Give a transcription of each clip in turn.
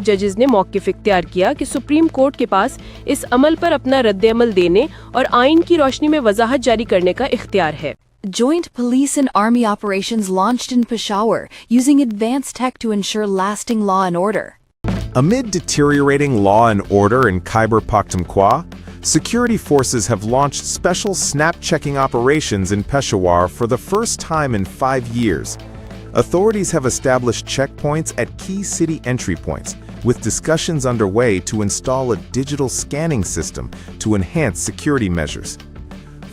जजेस ने मौक़िफ़ इख्तियार किया कि सुप्रीम कोर्ट के पास इस अमल पर अपना रद्द-ए-अमल देने और आइन की रोशनी में वजाहत जारी करने का इख्तियार है। Joint police and army operations launched in Peshawar using advanced tech to ensure lasting law and order. Amid deteriorating law and order in Khyber Pakhtunkhwa, security forces have launched special snap-checking operations in Peshawar for the first time in 5 years. Authorities have established checkpoints at key city entry points, with discussions underway to install a digital scanning system to enhance security measures.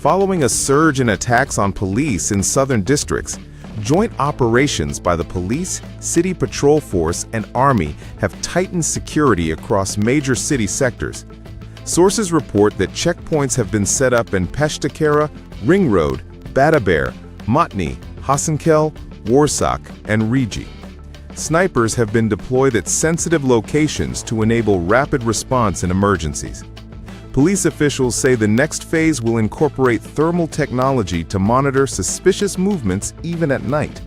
Following a surge in attacks on police in southern districts, joint operations by the police, city patrol force, and army have tightened security across major city sectors. Sources report that checkpoints have been set up in Peshtakara, Ring Road, Badaber, Matni, Hasankel, Warsak, and Rigi. Snipers have been deployed at sensitive locations to enable rapid response in emergencies. Police officials say the next phase will incorporate thermal technology to monitor suspicious movements even at night.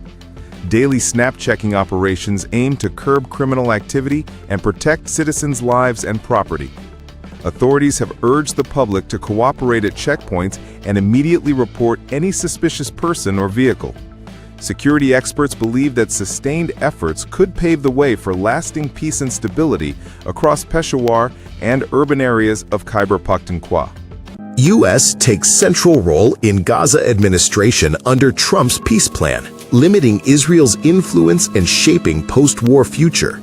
Daily snap-checking operations aim to curb criminal activity and protect citizens' lives and property. Authorities have urged the public to cooperate at checkpoints and immediately report any suspicious person or vehicle. Security experts believe that sustained efforts could pave the way for lasting peace and stability across Peshawar and urban areas of Khyber Pakhtunkhwa. U.S. takes central role in Gaza administration under Trump's peace plan, limiting Israel's influence and shaping post-war future.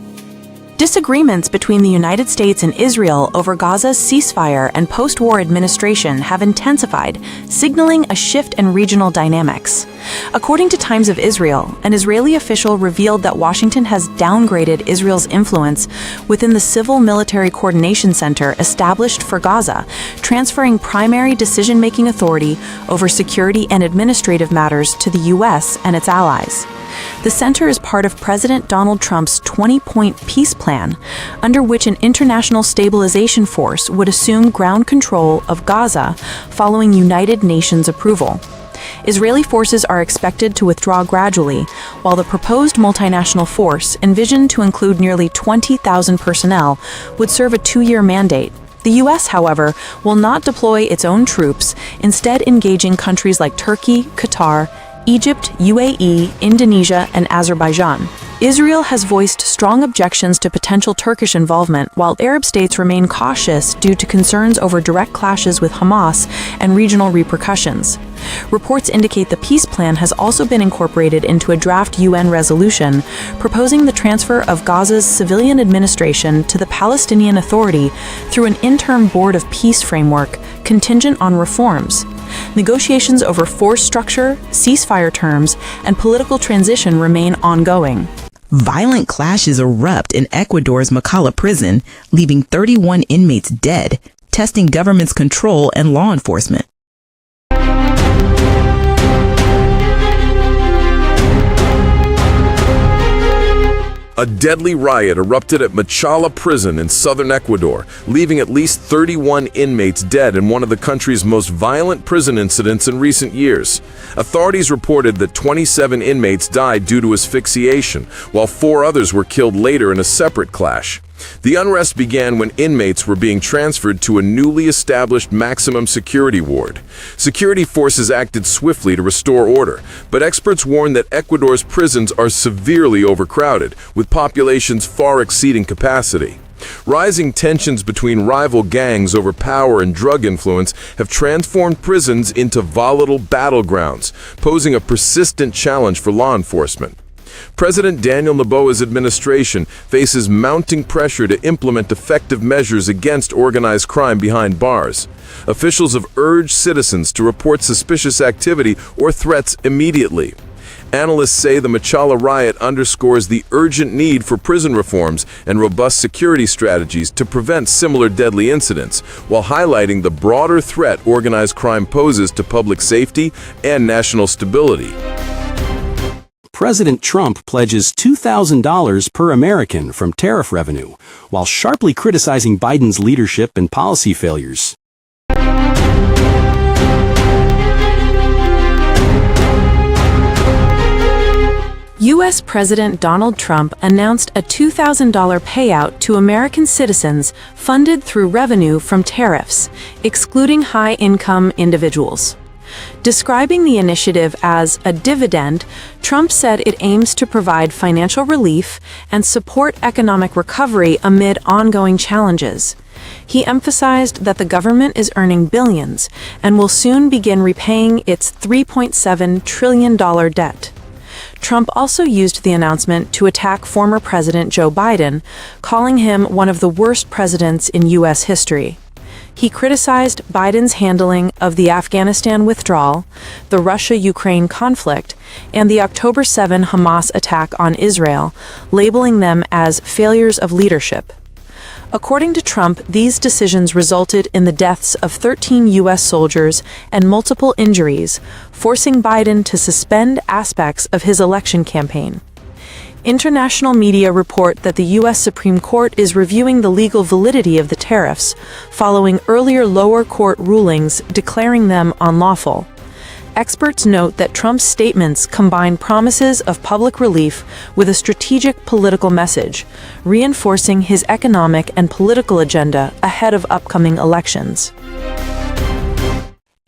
Disagreements between the United States and Israel over Gaza's ceasefire and post-war administration have intensified, signaling a shift in regional dynamics. According to Times of Israel, an Israeli official revealed that Washington has downgraded Israel's influence within the Civil-Military Coordination Center established for Gaza, transferring primary decision-making authority over security and administrative matters to the U.S. and its allies. The center is part of President Donald Trump's 20-point peace plan, under which an international stabilization force would assume ground control of Gaza following United Nations approval. Israeli forces are expected to withdraw gradually, while the proposed multinational force, envisioned to include nearly 20,000 personnel, would serve a 2-year mandate. The U.S., however, will not deploy its own troops, instead engaging countries like Turkey, Qatar, Egypt, UAE, Indonesia, and Azerbaijan. Israel has voiced strong objections to potential Turkish involvement, while Arab states remain cautious due to concerns over direct clashes with Hamas and regional repercussions. Reports indicate the peace plan has also been incorporated into a draft UN resolution proposing the transfer of Gaza's civilian administration to the Palestinian Authority through an interim Board of Peace framework contingent on reforms. Negotiations over force structure, ceasefire terms, and political transition remain ongoing. Violent clashes erupt in Ecuador's Macala prison, leaving 31 inmates dead, testing government's control and law enforcement. A deadly riot erupted at Machala prison in southern Ecuador, leaving at least 31 inmates dead in one of the country's most violent prison incidents in recent years. Authorities reported that 27 inmates died due to asphyxiation, while 4 others were killed later in a separate clash. The unrest began when inmates were being transferred to a newly established maximum security ward. Security forces acted swiftly to restore order, but experts warn that Ecuador's prisons are severely overcrowded, with populations far exceeding capacity. Rising tensions between rival gangs over power and drug influence have transformed prisons into volatile battlegrounds, posing a persistent challenge for law enforcement. President Daniel Noboa's administration faces mounting pressure to implement effective measures against organized crime behind bars. Officials have urged citizens to report suspicious activity or threats immediately. Analysts say the Machala riot underscores the urgent need for prison reforms and robust security strategies to prevent similar deadly incidents, while highlighting the broader threat organized crime poses to public safety and national stability. President Trump pledges $2,000 per American from tariff revenue, while sharply criticizing Biden's leadership and policy failures. U.S. President Donald Trump announced a $2,000 payout to American citizens funded through revenue from tariffs, excluding high-income individuals. Describing the initiative as a dividend, Trump said it aims to provide financial relief and support economic recovery amid ongoing challenges. He emphasized that the government is earning billions and will soon begin repaying its $3.7 trillion debt. Trump also used the announcement to attack former President Joe Biden, calling him one of the worst presidents in U.S. history. He criticized Biden's handling of the Afghanistan withdrawal, the Russia-Ukraine conflict, and the October 7 Hamas attack on Israel, labeling them as failures of leadership. According to Trump, these decisions resulted in the deaths of 13 U.S. soldiers and multiple injuries, forcing Biden to suspend aspects of his election campaign. International media report that the U.S. Supreme Court is reviewing the legal validity of the tariffs, following earlier lower court rulings declaring them unlawful. Experts note that Trump's statements combine promises of public relief with a strategic political message, reinforcing his economic and political agenda ahead of upcoming elections.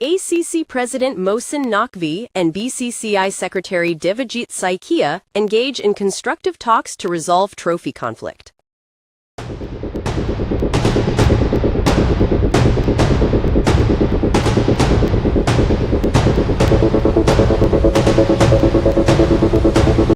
ACC President Mohsen Naqvi and BCCI Secretary Devajit Saikia engage in constructive talks to resolve trophy conflict.